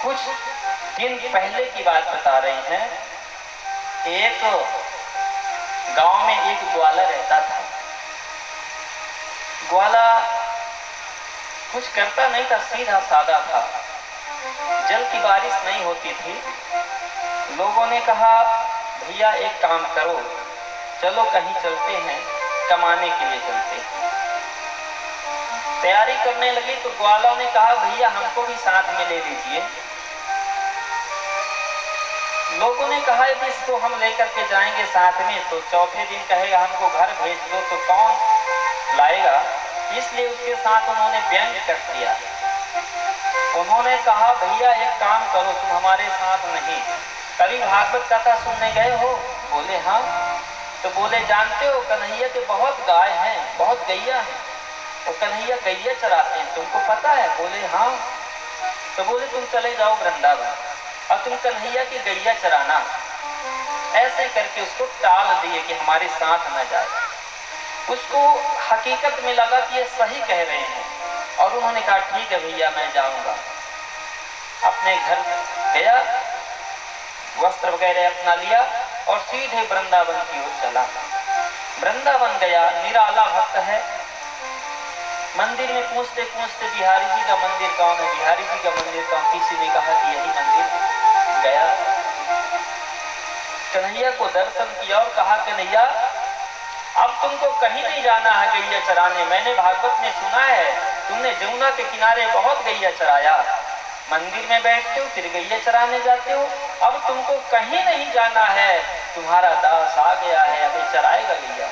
कुछ दिन पहले की बात बता रहे हैं। एक गांव में एक ग्वाला रहता था। ग्वाला कुछ करता नहीं था, सीधा साधा था। जल की बारिश नहीं होती थी। लोगों ने कहा भैया एक काम करो, चलो कहीं चलते हैं, कमाने के लिए चलते हैं। तैयारी करने लगे तो ग्वाला ने कहा भैया हमको भी साथ में ले लीजिए। लोगों ने कहा कि इसको हम लेकर के जाएंगे साथ में तो चौथे दिन कहेगा हमको घर भेज दो, तो कौन लाएगा। इसलिए उसके साथ उन्होंने व्यंग कर दिया। उन्होंने कहा भैया एक काम करो, तुम हमारे साथ नहीं, कभी भागवत कथा सुनने गए हो? बोले हाँ। तो बोले जानते हो कन्हैया के बहुत गाय हैं, बहुत गैया हैं, तो कन्हैया गैया चराते हैं, तुमको पता है? बोले हाँ। तो बोले तुम चले जाओ वृंदावन और तुम कन्हैया की गैया चराना। ऐसे करके उसको टाल दिए कि हमारे साथ न जाए। उसको हकीकत में लगा कि ये सही कह रहे हैं और उन्होंने कहा ठीक है भैया मैं जाऊंगा। अपने घर गया, वस्त्र वगैरह अपना लिया और सीधे वृंदावन की ओर चला। वृंदावन गया, निराला भक्त है। मंदिर में पूछते पूछते बिहारी जी का मंदिर कौन है, बिहारी जी का मंदिर कौन, किसी ने कहा कि यही मंदिर। गया, कन्हैया को दर्शन किया और कहा कन्हैया अब तुमको कहीं नहीं जाना है गैया चराने। मैंने भागवत में सुना है तुमने जमुना के किनारे बहुत गैया चराया, मंदिर में बैठते हो फिर गैया चराने जाते हो, अब तुमको कहीं नहीं जाना है, तुम्हारा दास आ गया है, अभी चराएगा गैया।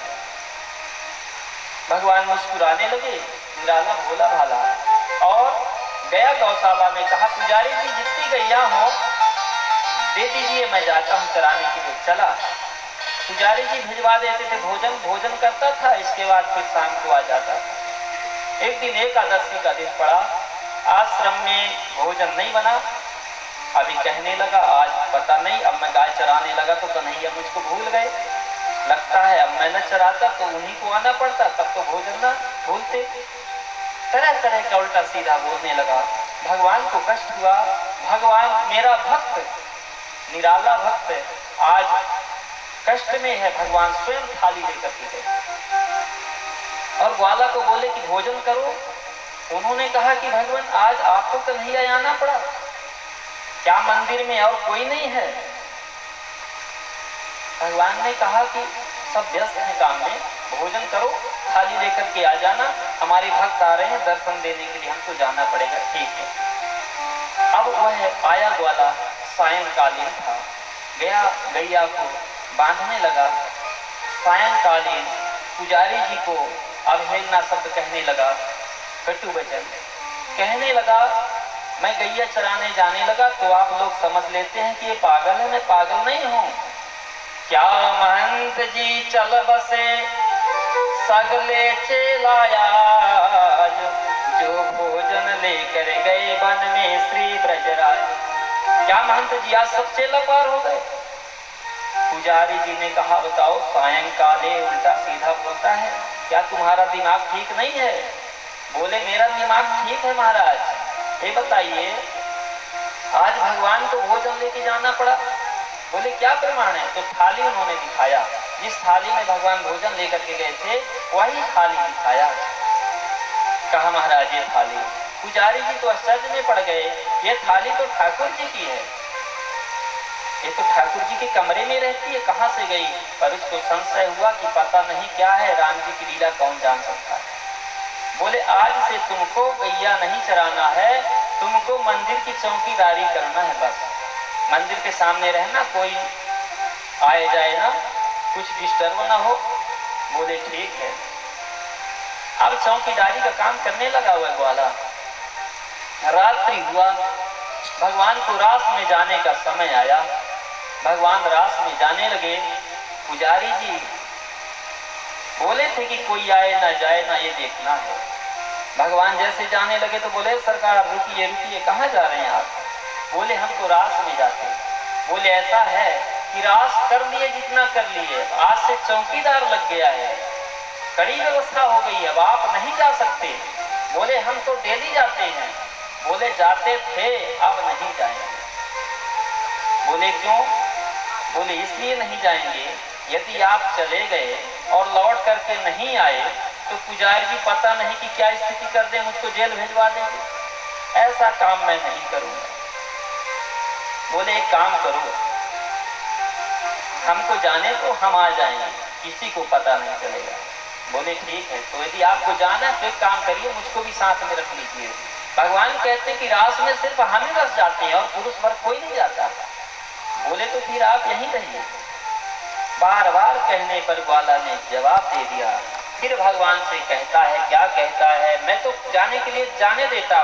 भगवान मुस्कुराने लगे, निराला भोला भाला, और गया गौशाला में, कहा पुजारी जी जितनी गैया हो दे दीजिए, मैं जाता हूँ चराने के लिए। चला, पुजारी जी भिजवा देते थे, भोजन करता था, इसके बाद फिर शाम को आ जाता था। एक दिन एकादशी का दिन पड़ा, आश्रम में भोजन नहीं बना। अभी कहने लगा आज पता नहीं, अब मैं गाय चराने लगा तो कन्हैया मुझको भूल गए, लगता है अब मैं न चराता तो उन्हीं को आना पड़ता, तब तो भोजन न भूलते। तरह तरह का उल्टा सीधा बोलने लगा। भगवान को कष्ट हुआ, भगवान मेरा भक्त निराला भक्त आज कष्ट में है, भगवान स्वयं थाली लेकर के गए और ग्वाला को बोले कि भोजन करो। उन्होंने कहा कि भगवान आज आपको कन्हैया आना पड़ा, क्या मंदिर में और कोई नहीं है? भगवान ने कहा कि सब व्यस्त हैं काम में, भोजन करो, थाली लेकर के आ जाना, हमारे भक्त आ रहे हैं दर्शन देने के लिए, हमको जाना पड़ेगा। ठीक है। अब वह आया ग्वाला, सायंकालीन था, गया गैया को बांधने लगा। सायंकालीन पुजारी जी को अवहेलना शब्द कहने लगा, कटु वचन कहने लगा। मैं गैया चराने जाने लगा तो आप लोग समझ लेते हैं कि ये पागल है, मैं पागल नहीं हूँ। क्या महंत जी चल बसे सगले चेलाया, जो भोजन लेकर गए वन में श्री ब्रजराज। क्या महंत जी आज सब चेला पार हो गए? पुजारी जी ने कहा बताओ सायंकाले उल्टा सीधा बोलता है, क्या तुम्हारा दिमाग ठीक नहीं है? बोले मेरा दिमाग ठीक है महाराज। ये बताइए आज भगवान को भोजन लेके जाना पड़ा। बोले क्या प्रमाण है? तो थाली उन्होंने दिखाया, जिस थाली में भगवान भोजन लेकर के गए थे वही थाली दिखाया। कहा महाराज ये थाली। पुजारी जी तो आश्चर्य में पड़ गए, ये थाली तो ठाकुर जी की है, ये तो ठाकुर जी के कमरे में रहती है, कहाँ से गई? पर उसको संशय हुआ कि पता नहीं क्या है, राम जी की लीला कौन जान सकता है। बोले आज से तुमको गैया नहीं चराना है, तुमको मंदिर की चौकीदारी करना है, बस मंदिर के सामने रहना, कोई आए जाए ना, कुछ डिस्टर्ब ना हो। बोले ठीक है। अब चौकीदारी का काम करने लगा हुआ ग्वाला। रात्रि हुआ, भगवान को रास में जाने का समय आया, भगवान रास में जाने लगे। पुजारी जी बोले थे कि कोई आए ना जाए ना ये देखना है। भगवान जैसे जाने लगे तो बोले सरकार रुकिए रुकिए, कहाँ जा रहे हैं आप? बोले हम तो रास में जाते। बोले ऐसा है कि रास कर लिए जितना कर लिए, आज से चौकीदार लग गया है, कड़ी व्यवस्था हो गई है, अब आप नहीं जा सकते। बोले हम तो डेली जाते हैं। बोले जाते थे अब नहीं जाएंगे। बोले क्यों? बोले इसलिए नहीं जाएंगे, यदि आप चले गए और लौट करके नहीं आए तो पुजारी जी पता नहीं कि क्या स्थिति कर दे, मुझको जेल भिजवा देंगे, ऐसा काम मैं नहीं करूंगा। बोले एक काम करो, हमको जाने तो हम आ जाएंगे, किसी को पता नहीं चलेगा। बोले ठीक है, तो यदि आपको जाना है तो एक काम करिए, मुझको भी साथ में रख लीजिए। भगवान कहते कि रास में सिर्फ हम ही बस जाते हैं और पुरुष वर्ग कोई नहीं जाता। बोले तो फिर आप यहीं रहिए। बार बार कहने पर ग्वाला ने जवाब दे दिया। फिर भगवान से कहता है, क्या कहता है, मैं तो जाने के लिए जाने देता,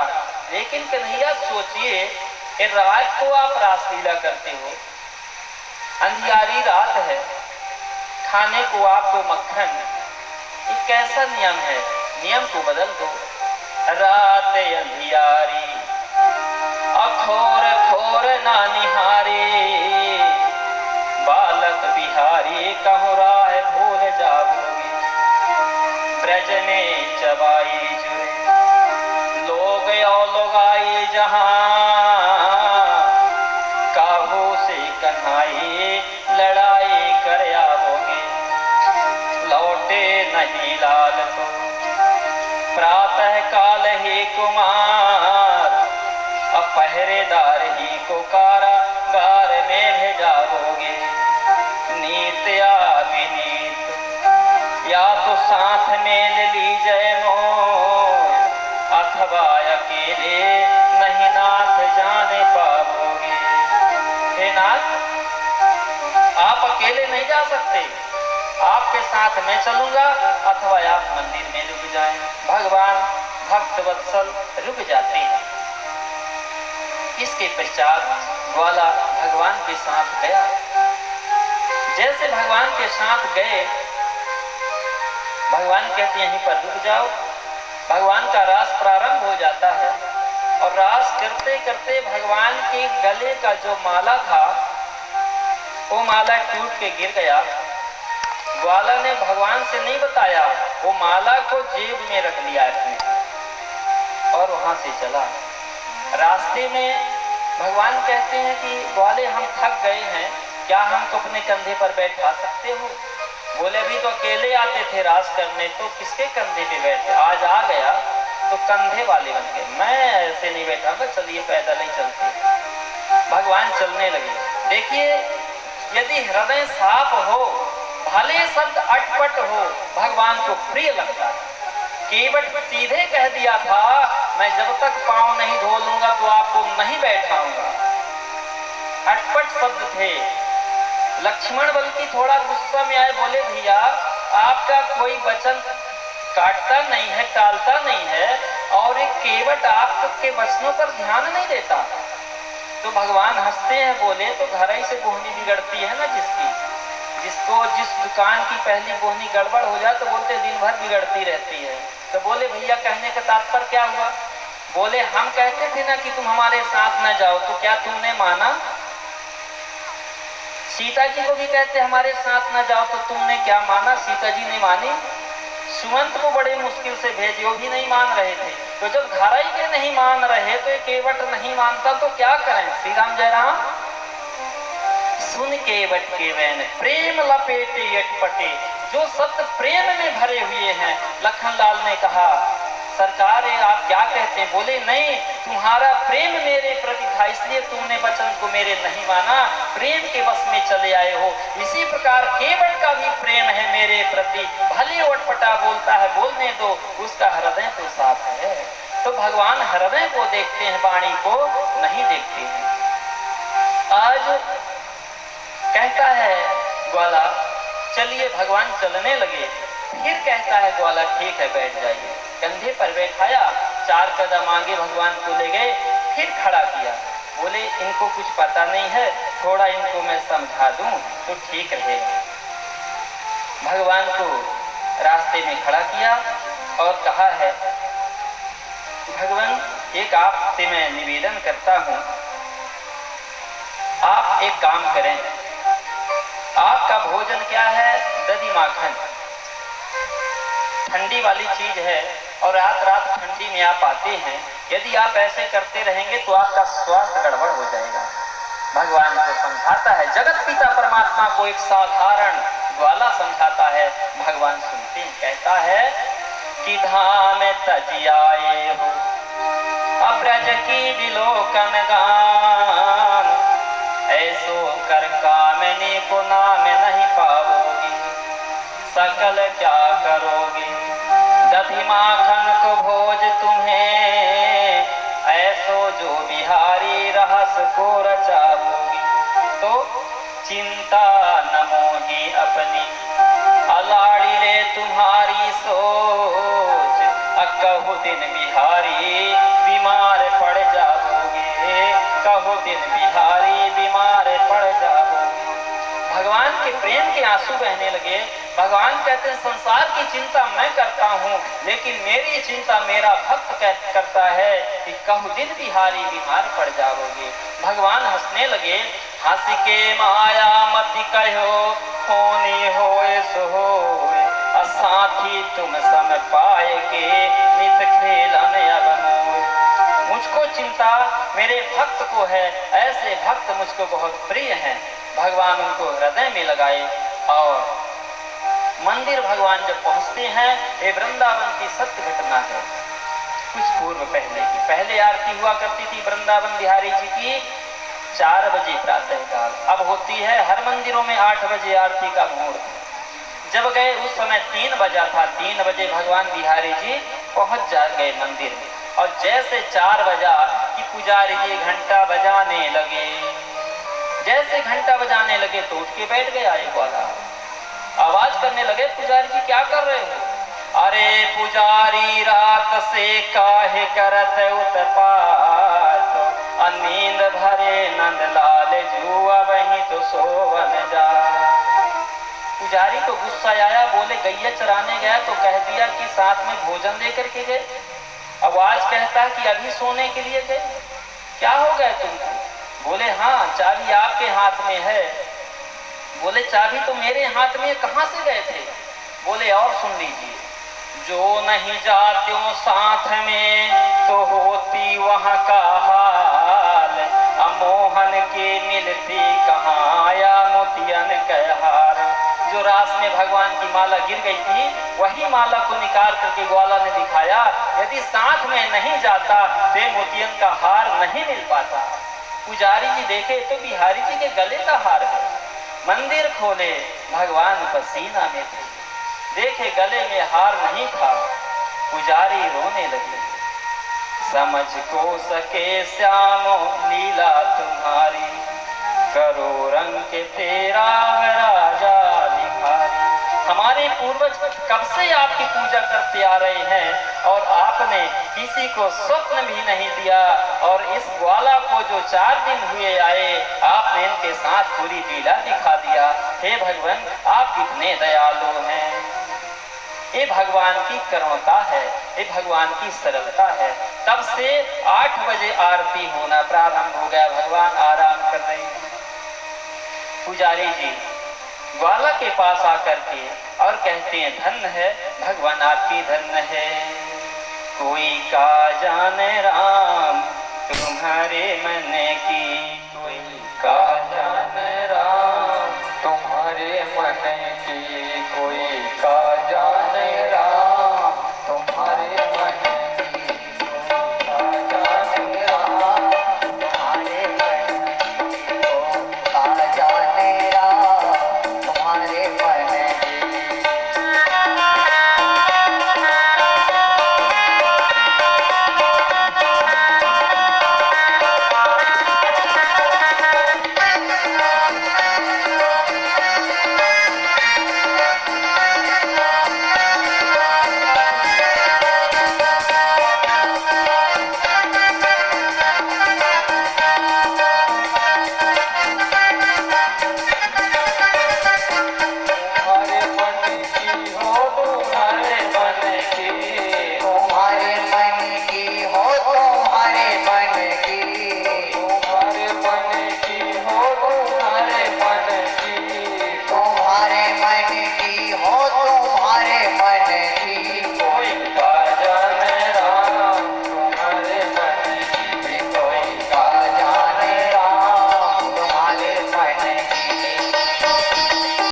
लेकिन कन्हैया सोचिए, रात को आप रासलीला करते हो, अंधियारी रात है, खाने को आपको मक्खन, ये कैसा नियम है? नियम को बदल दो। रात अंधियारी अखोर खोर ना निहारे, बालक बिहारी कहूँ राह भूल जाओगे, ब्रज में चबाई जुरे लोग और लोगाई जहां, काबू से कन्हाई लड़ाई कर आओगे, लौटे नहीं लाल तो प्रातः काल ही कुमार, अब पहरेदार ही को कारागार में भेजाओगे, नीत या विनीत या तो साथ में ले लीजिए मोर, अथवा अकेले नहीं नाथ जाने पाओगे। हे नाथ, आप अकेले नहीं जा सकते, आपके साथ मैं चलूंगा, अथवा आप मंदिर में रुक जाएं। भगवान भक्त वत्सल रुक जाते हैं। इसके पश्चात ग्वाला भगवान के साथ गया। जैसे भगवान के साथ गए, भगवान कहते यहीं पर रुक जाओ। भगवान का रास प्रारंभ हो जाता है और रास करते करते भगवान के गले का जो माला था वो माला टूट के गिर गया। ग्वाला ने भगवान से नहीं बताया, वो माला को जेब में रख लिया अपने और वहां से चला। रास्ते में भगवान कहते हैं कि ग्वाले हम थक गए हैं, क्या हमको अपने कंधे पर बैठा सकते हो? बोले अभी तो अकेले आते थे रास करने, तो किसके कंधे पे बैठे, आज आ गया तो कंधे वाले बन गए, मैं ऐसे नहीं बैठा, चलिए पैदल ही चलते। भगवान चलने लगे। देखिए, यदि हृदय साफ हो, भले शब्द अटपट हो, भगवान को प्रिय लगता है। केवट सीधे कह दिया था, मैं जब तक पांव नहीं धो लूंगा तो आपको नहीं बैठाऊंगा। अटपट शब्द थे। लक्ष्मण बल्कि थोड़ा गुस्सा में आए, बोले भैया आपका कोई वचन काटता नहीं है, टालता नहीं है, और एक केवट आपके वचनों पर ध्यान नहीं देता। तो भगवान हंसते हैं, बोले तो घर ही से बोहनी बिगड़ती है ना जिसको जिस दुकान की पहली बोहनी गड़बड़ हो जाए तो बोलते दिन भर बिगड़ती रहती है। तो बोले भैया कहने का तात्पर्य क्या हुआ? बोले हम कहते थे ना कि तुम हमारे साथ न जाओ, तो क्या तुमने माना? सीता जी को भी कहते हमारे साथ न जाओ, तो तुमने क्या माना? सीता जी ने मानी। सुमंत को बड़े मुश्किल से भेजे, वो भी नहीं मान रहे थे। तो जब घराई के नहीं मान रहे तो एक केवट नहीं मानता तो क्या करें? श्री राम जय राम। सुन केवट के वैन प्रेम लपेटे अटपटे, जो शब्द प्रेम में भरे हुए हैं। लखनलाल ने कहा सरकार आप क्या कहते हैं? बोले नहीं, तुम्हारा प्रेम मेरे प्रति था इसलिए तुमने वचन को मेरे नहीं माना, प्रेम के बस में चले आए हो। इसी प्रकार केवट का भी प्रेम है मेरे प्रति, भले अटपटा बोलता है बोलने दो, उसका हृदय तो साफ है। तो भगवान हृदय को देखते हैं, वाणी को नहीं देखते हैं। आज कहता है ग्वाला चलिए, भगवान चलने लगे। फिर कहता है ग्वाला ठीक है बैठ जाइए। कंधे पर बैठाया, 4 कदम आगे भगवान को ले गए, फिर खड़ा किया। बोले इनको कुछ पता नहीं है, थोड़ा इनको मैं समझा दूं तो ठीक रहेगा। भगवान को रास्ते में खड़ा किया और कहा है भगवान एक आपसे मैं निवेदन करता हूं, आप एक काम करें, आपका भोजन क्या है? दही माखन, ठंडी वाली चीज है, और रात रात ठंडी में आप आते हैं। यदि आप ऐसे करते रहेंगे तो आपका स्वास्थ्य गड़बड़ हो जाएगा। भगवान को समझाता है, जगत पिता परमात्मा को एक साधारण ग्वाला समझाता है। भगवान सुनते हैं, कहता है कि धाम तज आए हो अब्रज की विलोकन गान, ऐसो कर कामनी को नाम नहीं पाओगे, सकल क्या करोगे, दधि माखन को भोज तुम्हें, ऐसो जो बिहारी रहस को रचाओगे। तो चिंता न मोही अपनी अलाड़ी ले तुम्हारी सोच, कहो दिन बिहारी बीमार पड़ जाओगे, कहो दिन बिहारी बीमार पड़ जाओगे। भगवान के प्रेम के आंसू बहने लगे। भगवान कहते हैं संसार की चिंता मैं करता हूँ, लेकिन मेरी चिंता मेरा भक्त करता है कि कहु दिन बिहारी बीमार पड़ जाओगे। भगवान हंसने लगे, हंस के माया मत कहो होनी होए सो होए, साथी तुम सम पाए के नित खेलन अबनोए। मुझको चिंता मेरे भक्त को है, ऐसे भक्त मुझको बहुत प्रिय हैं। भगवान उनको हृदय में लगाए और मंदिर भगवान जब पहुंचते हैं, ये वृंदावन की सत्य घटना है। कुछ पूर्व पहले की पहले आरती हुआ करती थी वृंदावन बिहारी जी की 4 बजे प्रातः काल, अब होती है हर मंदिरों में 8 बजे आरती का मुहूर्त। जब गए उस समय 3 बजा था, 3 बजे भगवान बिहारी जी पहुंच जा गए मंदिर में, और जैसे 4 बजा कि पुजारी जी घंटा बजाने लगे। जैसे घंटा बजाने लगे तो उठ के बैठ गया एक वाला, आवाज करने लगे, पुजारी जी क्या कर रहे हो? अरे पुजारी रात से काहे करत उत्पात, नींद भरे नंद लाल जुआ वहीं तो सोवन जा। पुजारी को गुस्सा आया, बोले गैया चराने गया तो कह दिया कि साथ में भोजन लेकर के गए, अब आज कहता कि अभी सोने के लिए गए, क्या हो गए तुमको? बोले हाँ चाबी आपके हाथ में है। बोले चाबी तो मेरे हाथ में, कहाँ से गए थे? बोले और सुन लीजिए, जो नहीं जात्यों साथ में तो होती वहाँ का हाल, अमोहन की मिलती कहाँ या मोतियन कहहार। जो रास में भगवान की माला गिर गई थी, वही माला को निकाल करके ग्वाला ने दिखाया, यदि साथ में नहीं जाता तो मोतियन का हार नहीं मिल पाता। पुजारी जी देखे तो बिहारी जी के गले का हार है। मंदिर खोले, भगवान पसीना में थे, देखे गले में हार नहीं था। पुजारी रोने लगे, समझ को सके श्यामो लीला तुम्हारी, करो रंग के तेरा राजा भिखारी। हमारे पूर्वज कब से आपकी पूजा करते आ रहे हैं और आपने किसी को स्वप्न भी नहीं दिया, और इस ग्वाला को जो 4 दिन हुए आए आपने इनके साथ पूरी लीला दिखा दिया। हे भगवान आप कितने दयालु हैं। ये भगवान की करुणता है, ये भगवान की सरलता है। तब से 8 बजे आरती होना प्रारंभ हो गया, भगवान आराम कर रहे हैं। पुजारी जी ग्वाला के पास आकर के और कहते हैं धन्य है भगवान आपकी धन्य है, कोई का जाने राम तुम्हारे में